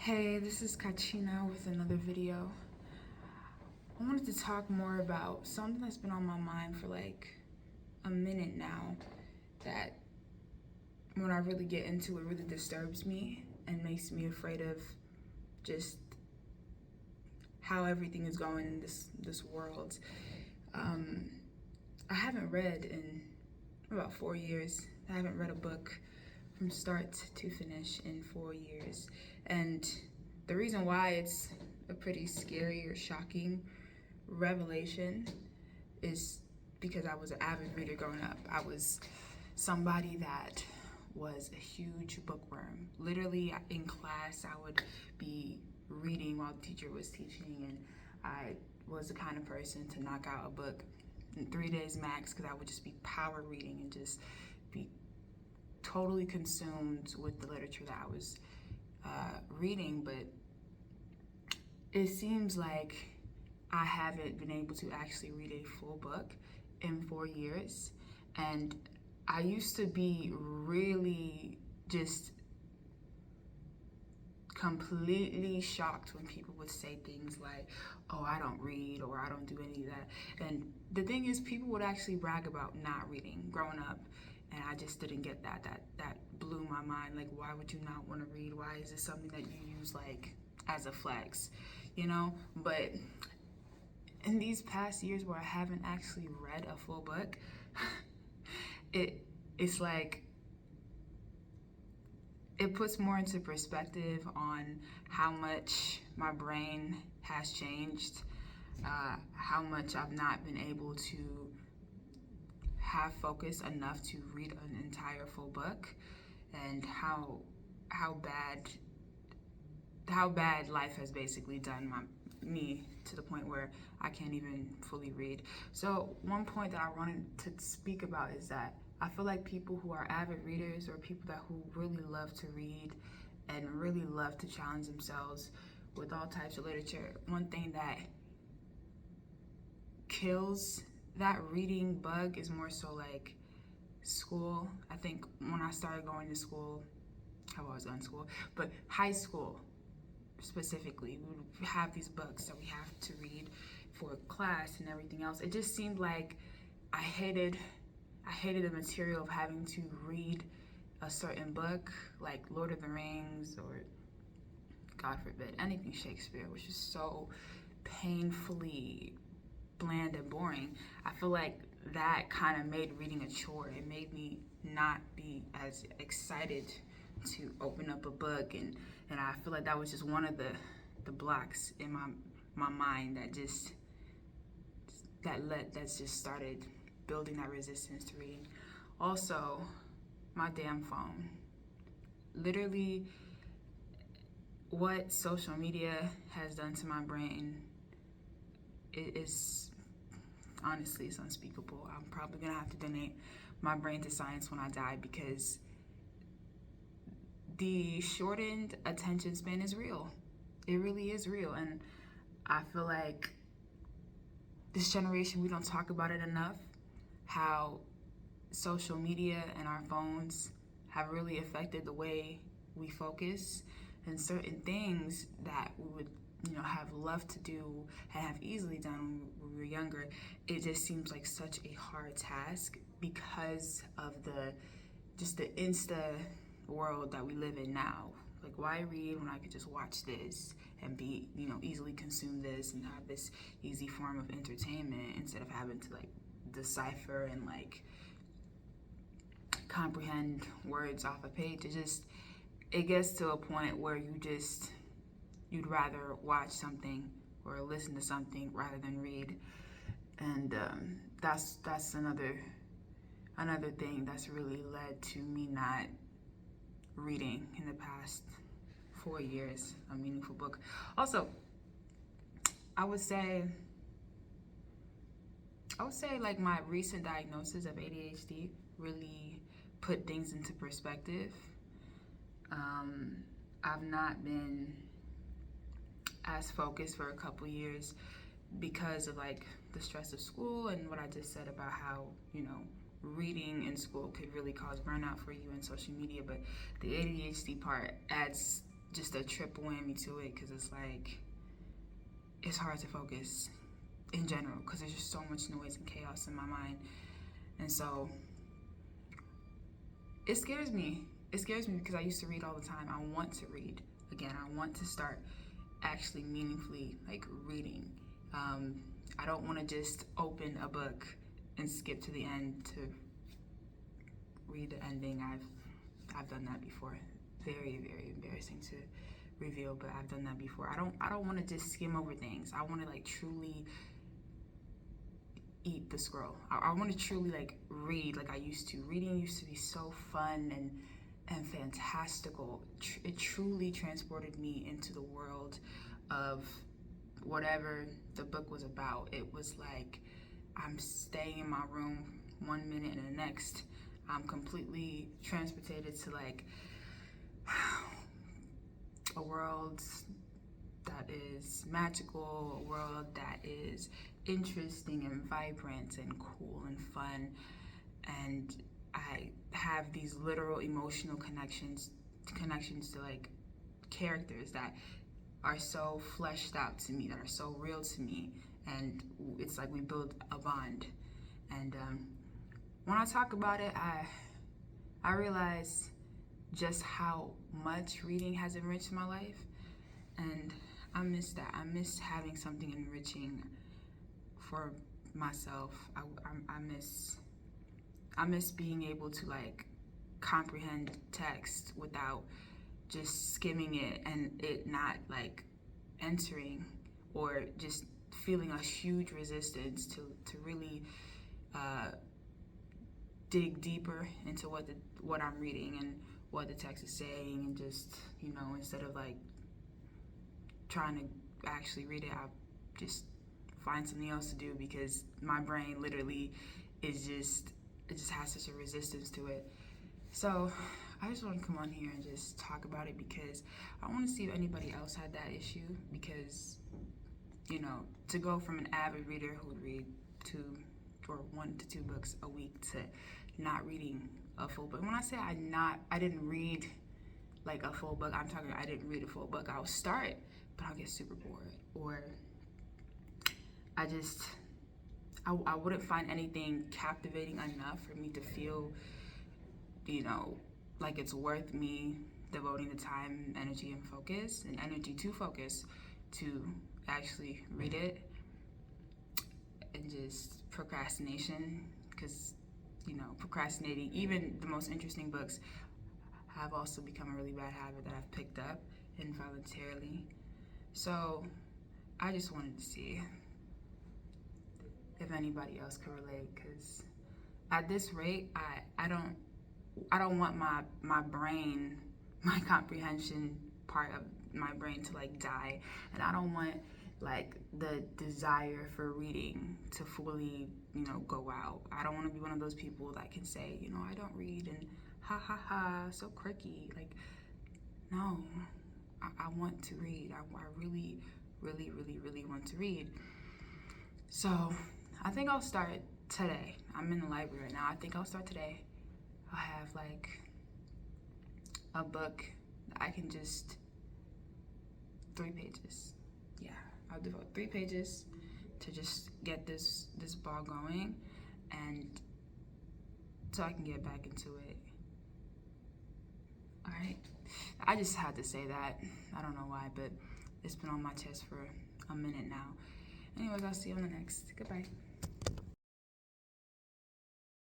Hey, this is Kachina with another video. I wanted to talk more about something that's been on my mind for like a minute now, that when I really get into it really disturbs me and makes me afraid of just how everything is going in this world. I haven't read in about 4 years. I haven't read a book from start to finish in 4 years. And the reason why it's a pretty scary or shocking revelation is because I was an avid reader growing up. I was somebody that was a huge bookworm. Literally in class, I would be reading while the teacher was teaching, and I was the kind of person to knock out a book in 3 days max, because I would just be power reading and just be totally consumed with the literature that I was reading. But it seems like I haven't been able to actually read a full book in 4 years. And I used to be really just completely shocked when people would say things like, oh, I don't read, or I don't do any of that. And the thing is, people would actually brag about not reading growing up, and I just didn't get that. That blew my mind. Like, why would you not want to read? Why is this something that you use like as a flex, you know? But in these past years where I haven't actually read a full book, it's like it puts more into perspective on how much my brain has changed, how much I've not been able to have focus enough to read an entire full book, and how bad life has basically done me to the point where I can't even fully read. So one point that I wanted to speak about is that I feel like people who are avid readers, or people who really love to read and really love to challenge themselves with all types of literature, one thing that kills that reading bug is more so like school. I think when I started going to school, I've always gone to school, but high school specifically, we would have these books that we have to read for class and everything else. It just seemed like I hated the material of having to read a certain book, like Lord of the Rings, or God forbid, anything Shakespeare, which is so painfully bland and boring. I feel like that kind of made reading a chore. It made me not be as excited to open up a book, and I feel like that was just one of the blocks in my mind that just started building that resistance to reading. Also, my damn phone. Literally, what social media has done to my brain is honestly, it's unspeakable. I'm probably gonna have to donate my brain to science when I die, because the shortened attention span is real. It really is real. And I feel like this generation, we don't talk about it enough, how social media and our phones have really affected the way we focus, and certain things that we would have loved to do and have easily done when we were younger. It just seems like such a hard task because of the insta world that we live in now. Like, why read when I could just watch this and be easily consume this and have this easy form of entertainment, instead of having to like decipher and like comprehend words off a page. It gets to a point where you'd rather watch something or listen to something rather than read. And that's another thing that's really led to me not reading in the past 4 years a meaningful book. Also, I would say like my recent diagnosis of ADHD really put things into perspective. I've not been as focused for a couple years because of like the stress of school, and what I just said about how reading in school could really cause burnout for you in social media. But the ADHD part adds just a triple whammy to it, because it's like, it's hard to focus in general because there's just so much noise and chaos in my mind. And so it scares me. It scares me because I used to read all the time. I want to read again. I want to start actually meaningfully like reading. I don't want to just open a book and skip to the end to read the ending. I've done that before. Very, very embarrassing to reveal, but I've done that before. I don't want to just skim over things. I want to like truly eat the scroll. I want to truly like read like I used to. Reading used to be so fun and fantastical. It truly transported me into the world of whatever the book was about. It was like I'm staying in my room 1 minute and the next I'm completely transported to like a world that is magical, a world that is interesting and vibrant and cool and fun. And I have these literal emotional connections to like characters that are so fleshed out to me, that are so real to me, and it's like we build a bond. And when I talk about it, I realize just how much reading has enriched my life, and I miss that. I miss having something enriching for myself. I miss being able to like comprehend text without just skimming it and it not like entering, or just feeling a huge resistance to really dig deeper into what I'm reading and what the text is saying, and just, you know, instead of like trying to actually read it, I just find something else to do because my brain literally is just, it just has such a resistance to it. So I just want to come on here and just talk about it because I want to see if anybody else had that issue, because, you know, to go from an avid reader who would read 1 to 2 books a week to not reading a full book. When I say I didn't read like a full book, I'm talking I didn't read a full book. I'll start, but I'll get super bored, or I wouldn't find anything captivating enough for me to feel, you know, like it's worth me devoting the time, energy, and focus, and energy to focus to actually read it. And just procrastination, because, you know, procrastinating, even the most interesting books, have also become a really bad habit that I've picked up involuntarily. So I just wanted to see if anybody else could relate, because at this rate, I don't want my brain, my comprehension part of my brain to like die, and I don't want like the desire for reading to fully, you know, go out. I don't want to be one of those people that can say, you know, I don't read and ha ha ha, so quirky. Like, no, I want to read. I really, really, really, really want to read. So I think I'll start today. I'm in the library right now. I think I'll start today. I'll have like a book that I can just 3 pages. Yeah, I'll devote 3 pages to just get this ball going, and so I can get back into it. All right, I just had to say that. I don't know why, but it's been on my chest for a minute now. Anyways, I'll see you on the next. Goodbye.